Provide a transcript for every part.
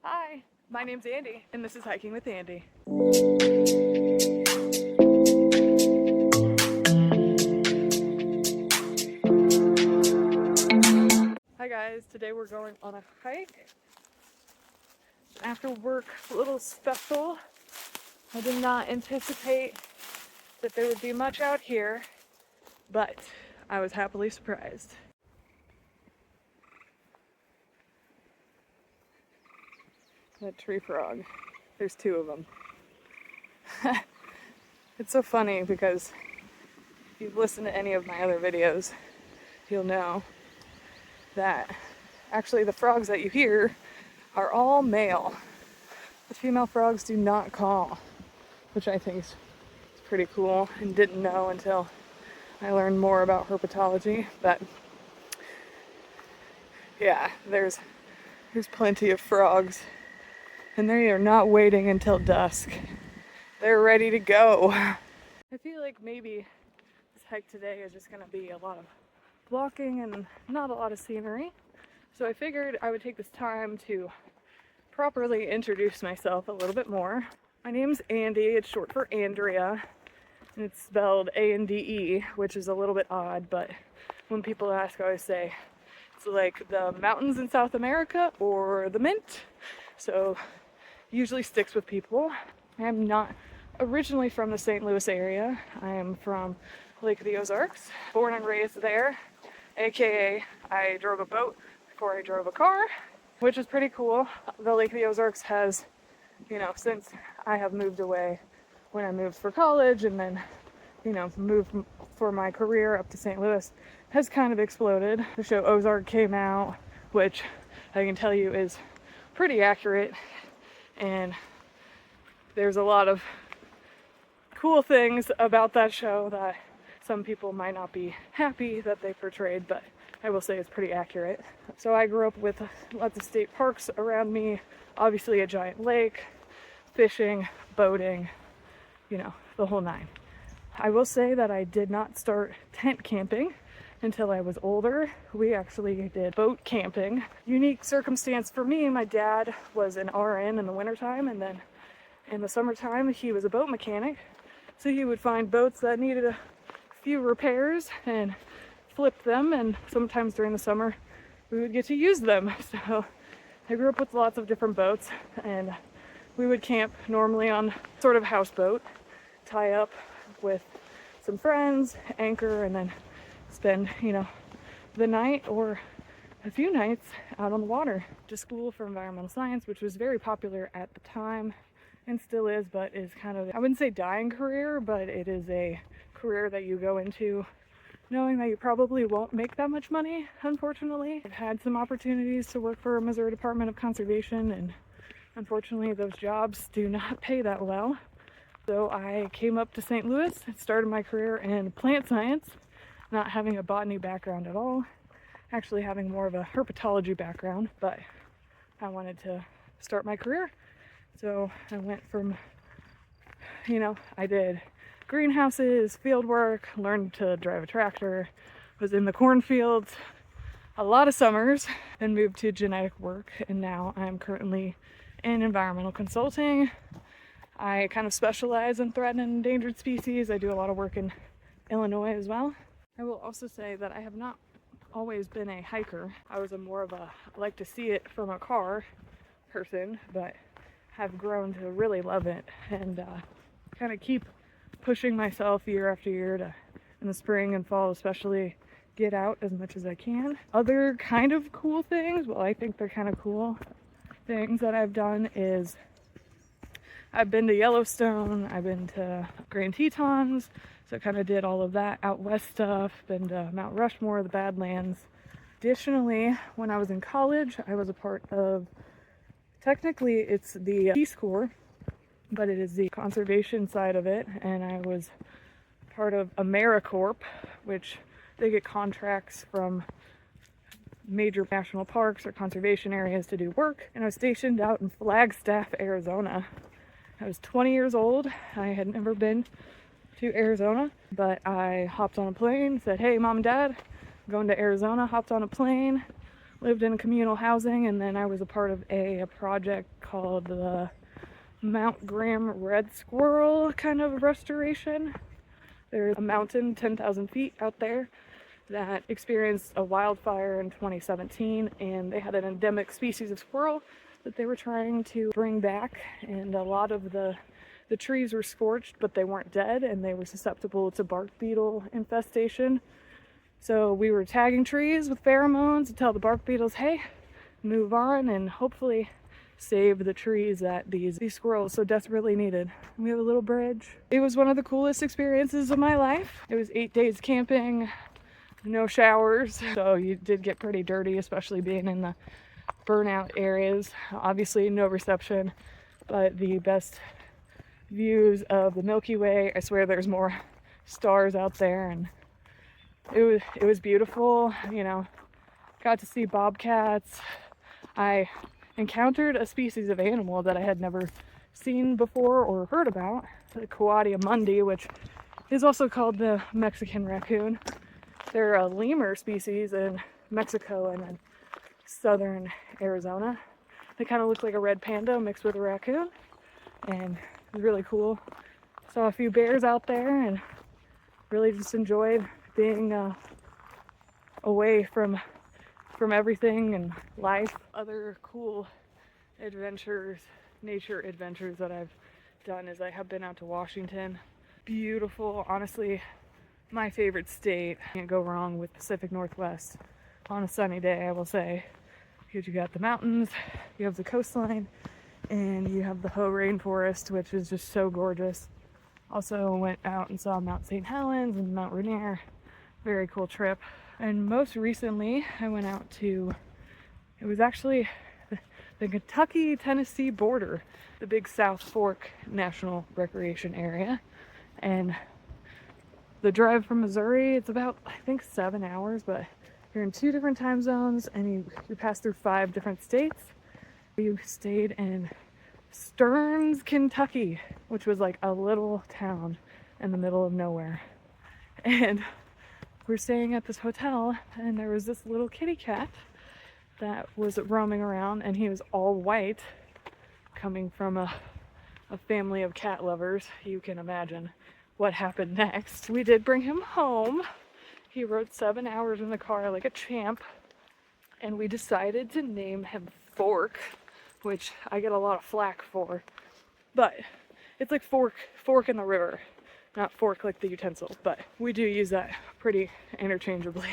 Hi, my name's Andy, and this is Hiking with Andy. Hi guys, today we're going on a hike. After work, a little special. I did not anticipate that there would be much out here, but I was happily surprised. That tree frog. There's two of them. It's so funny because if you've listened to any of my other videos, you'll know that actually the frogs that you hear are all male. The female frogs do not call, which I think is pretty cool and didn't know until I learned more about herpetology. But yeah, there's plenty of frogs. And they are not waiting until dusk. They're ready to go. I feel like maybe this hike today is just gonna be a lot of walking and not a lot of scenery. So I figured I would take this time to properly introduce myself a little bit more. My name's Andy, it's short for Andrea, and it's spelled A-N-D-E, which is a little bit odd, but when people ask, I always say it's like the mountains in South America or the mint. So usually sticks with people. I am not originally from the St. Louis area. I am from Lake of the Ozarks, born and raised there, aka I drove a boat before I drove a car, which is pretty cool. The Lake of the Ozarks has, since I have moved away, when I moved for college and then, moved for my career up to St. Louis, has kind of exploded. The show Ozark came out, which I can tell you is pretty accurate, and there's a lot of cool things about that show that some people might not be happy that they portrayed, but I will say it's pretty accurate. So I grew up with lots of state parks around me, obviously a giant lake, fishing, boating, the whole nine. I will say that I did not start tent camping until I was older. We actually did boat camping. Unique circumstance for me, my dad was an RN in the wintertime, and then in the summertime he was a boat mechanic. So he would find boats that needed a few repairs and flip them, and sometimes during the summer we would get to use them. So I grew up with lots of different boats, and we would camp normally on sort of houseboat, tie up with some friends, anchor, and then spend, the night or a few nights out on the water. To school for environmental science, which was very popular at the time and still is, but is kind of, I wouldn't say dying career, but it is a career that you go into knowing that you probably won't make that much money, unfortunately. I've had some opportunities to work for Missouri Department of Conservation, and unfortunately those jobs do not pay that well. So I came up to St. Louis and started my career in plant science, not having a botany background at all, actually having more of a herpetology background, but I wanted to start my career. So I went from, I did greenhouses, field work, learned to drive a tractor, was in the cornfields a lot of summers, then moved to genetic work, and now I'm currently in environmental consulting. I kind of specialize in threatened and endangered species. I do a lot of work in Illinois as well. I will also say that I have not always been a hiker. I was more of a like to see it from a car person, but have grown to really love it, and kind of keep pushing myself year after year to, in the spring and fall especially, get out as much as I can. Other kind of cool things, well, I think they're kind of cool things that I've done is I've been to Yellowstone, I've been to Grand Tetons, so I kind of did all of that out west stuff, been to Mount Rushmore, the Badlands. Additionally, when I was in college, I was a part of, technically it's the Peace Corps, but it is the conservation side of it, and I was part of AmeriCorp, which they get contracts from major national parks or conservation areas to do work, and I was stationed out in Flagstaff, Arizona. I was 20 years old. I had never been to Arizona, but I hopped on a plane, said, hey, Mom and Dad, I'm going to Arizona, hopped on a plane, lived in communal housing, and then I was a part of a project called the Mount Graham Red Squirrel kind of restoration. There's a mountain 10,000 feet out there that experienced a wildfire in 2017, and they had an endemic species of squirrel that they were trying to bring back, and a lot of the trees were scorched, but they weren't dead, and they were susceptible to bark beetle infestation. So we were tagging trees with pheromones to tell the bark beetles, hey, move on, and hopefully save the trees that these squirrels so desperately needed. We have a little bridge. It was one of the coolest experiences of my life. It was 8 days camping, no showers, so you did get pretty dirty, especially being in the burnout areas. Obviously no reception, but the best views of the Milky Way. I swear there's more stars out there, and it was beautiful. You know, got to see bobcats. I encountered a species of animal that I had never seen before or heard about, the Coatia mundi, which is also called the Mexican raccoon. They're a lemur species in Mexico and in southern Arizona. They kind of look like a red panda mixed with a raccoon, and it was really cool. Saw a few bears out there and really just enjoyed being away from everything and life. Other cool adventures, nature adventures that I've done is I have been out to Washington. Beautiful, honestly, my favorite state. Can't go wrong with Pacific Northwest on a sunny day, I will say, because you got the mountains, you have the coastline, and you have the Hoh rainforest, which is just so gorgeous. Also went out and saw Mount St. Helens and Mount Rainier. Very cool trip. And most recently I went out to, it was actually the Kentucky-Tennessee border, the big South Fork National Recreation Area. And the drive from Missouri, it's about, I think, 7 hours, but you're in 2 different time zones, and you pass through 5 different states. We stayed in Stearns, Kentucky, which was like a little town in the middle of nowhere. And we're staying at this hotel, and there was this little kitty cat that was roaming around, and he was all white, coming from a family of cat lovers. You can imagine what happened next. We did bring him home. He rode 7 hours in the car like a champ, and we decided to name him Fork, which I get a lot of flack for, but it's like fork in the river, not fork like the utensil, but we do use that pretty interchangeably.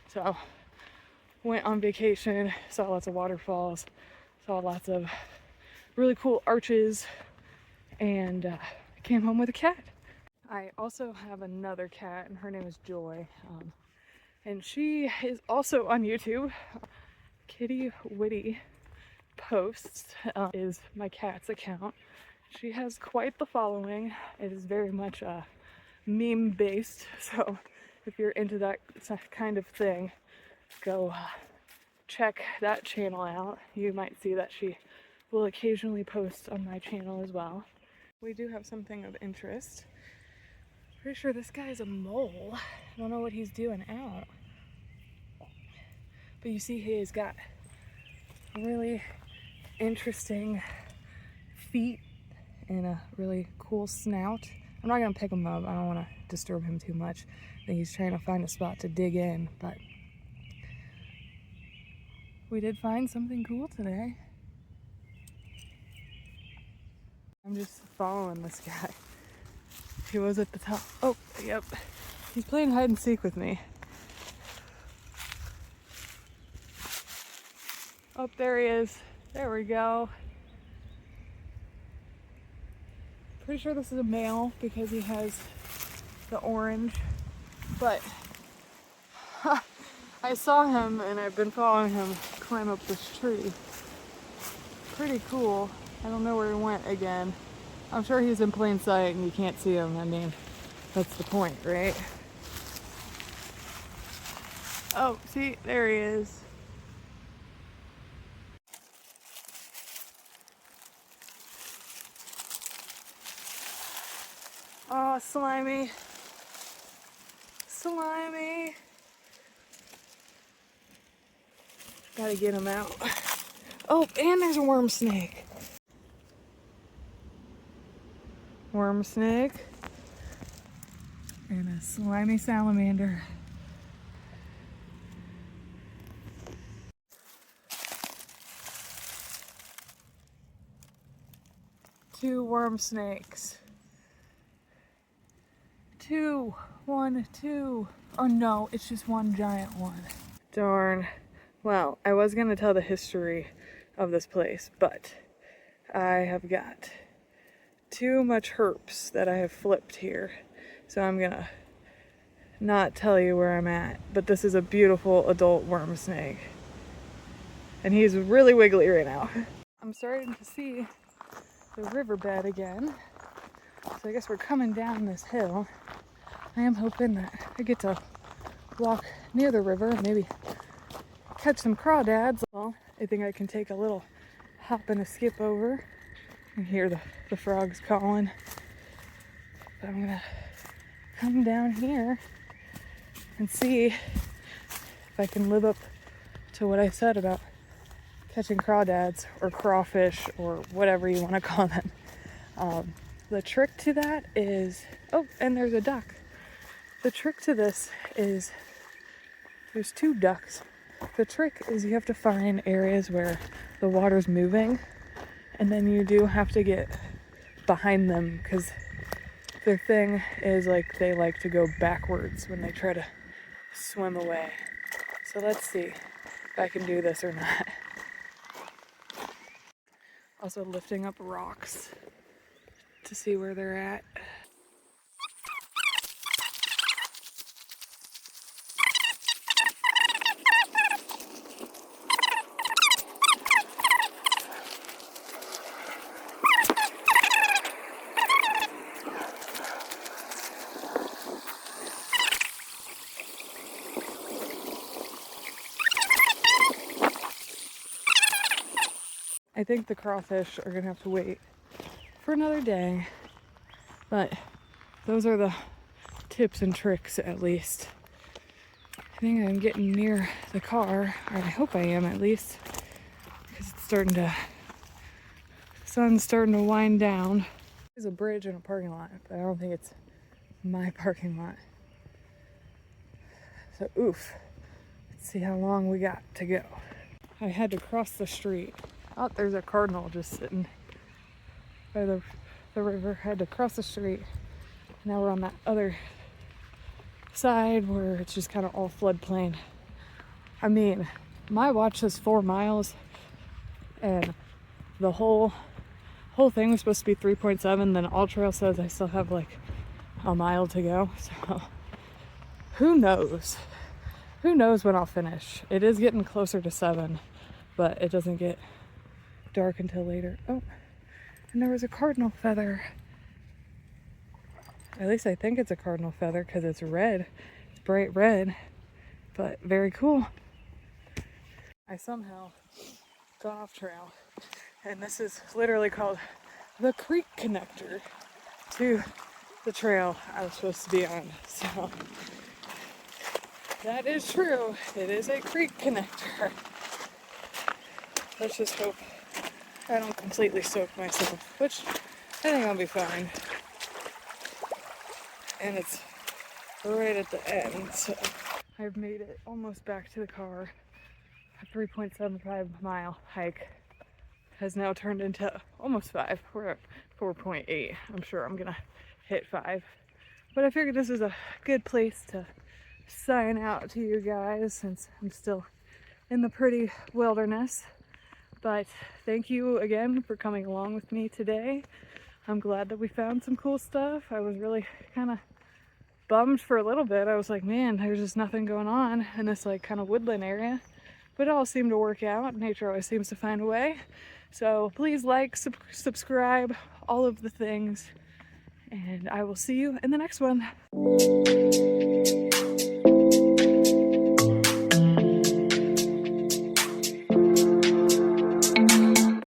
So went on vacation, saw lots of waterfalls, saw lots of really cool arches, and came home with a cat. I also have another cat, and her name is Joy, and she is also on YouTube. Kitty Witty Posts is my cat's account. She has quite the following. It is very much meme based, so if you're into that kind of thing, go check that channel out. You might see that she will occasionally post on my channel as well. We do have something of interest. Pretty sure this guy is a mole. I don't know what he's doing out. But you see he's got really interesting feet and a really cool snout. I'm not gonna pick him up. I don't want to disturb him too much. I think he's trying to find a spot to dig in, but we did find something cool today. I'm just following this guy. He was at the top. Oh, yep. He's playing hide and seek with me. Oh, there he is. There we go. Pretty sure this is a male because he has the orange, but I saw him and I've been following him climb up this tree. Pretty cool. I don't know where he went again. I'm sure he's in plain sight and you can't see him. I mean, that's the point, right? Oh, see, there he is. Oh, slimy. Slimy. Gotta get him out. Oh, and there's a worm snake. Worm snake. And a slimy salamander. Two worm snakes. Two. One, two. Oh no, it's just one giant one. Darn. Well, I was gonna tell the history of this place, but I have got too much herps that I have flipped here. So I'm gonna not tell you where I'm at, but this is a beautiful adult worm snake. And he's really wiggly right now. I'm starting to see the riverbed again. So I guess we're coming down this hill. I am hoping that I get to walk near the river, maybe catch some crawdads. Well, I think I can take a little hop and a skip over and hear the frogs calling. But I'm gonna come down here and see if I can live up to what I said about catching crawdads or crawfish or whatever you want to call them. The trick to that is, oh, and there's a duck. The trick to this is, there's two ducks. The trick is you have to find areas where the water's moving, and then you do have to get behind them because their thing is like they like to go backwards when they try to swim away. So let's see if I can do this or not. Also lifting up rocks to see where they're at. I think the crawfish are gonna have to wait for another day, but those are the tips and tricks at least. I think I'm getting near the car, or I hope I am at least, because it's starting to, the sun's starting to wind down. There's a bridge and a parking lot, but I don't think it's my parking lot. So oof, let's see how long we got to go. I had to cross the street. Oh, there's a cardinal just sitting by the river. I had to cross the street. Now we're on that other side where it's just kind of all floodplain. I mean, my watch says 4 miles, and the whole thing was supposed to be 3.7. Then All Trail says I still have like a mile to go. So who knows? Who knows when I'll finish? It is getting closer to 7, but it doesn't get dark until later. Oh, and there was a cardinal feather. At least I think it's a cardinal feather because it's red. It's bright red, but very cool. I somehow got off trail, and this is literally called the creek connector to the trail I was supposed to be on. So that is true. It is a creek connector. Let's just hope I don't completely soak myself, which I think I'll be fine. And it's right at the end, so I've made it almost back to the car. A 3.75 mile hike has now turned into almost 5. We're at 4.8. I'm sure I'm gonna hit 5. But I figured this is a good place to sign out to you guys since I'm still in the pretty wilderness. But thank you again for coming along with me today. I'm glad that we found some cool stuff. I was really kind of bummed for a little bit. I was like, man, there's just nothing going on in this like kind of woodland area. But it all seemed to work out. Nature always seems to find a way. So please like, subscribe, all of the things. And I will see you in the next one.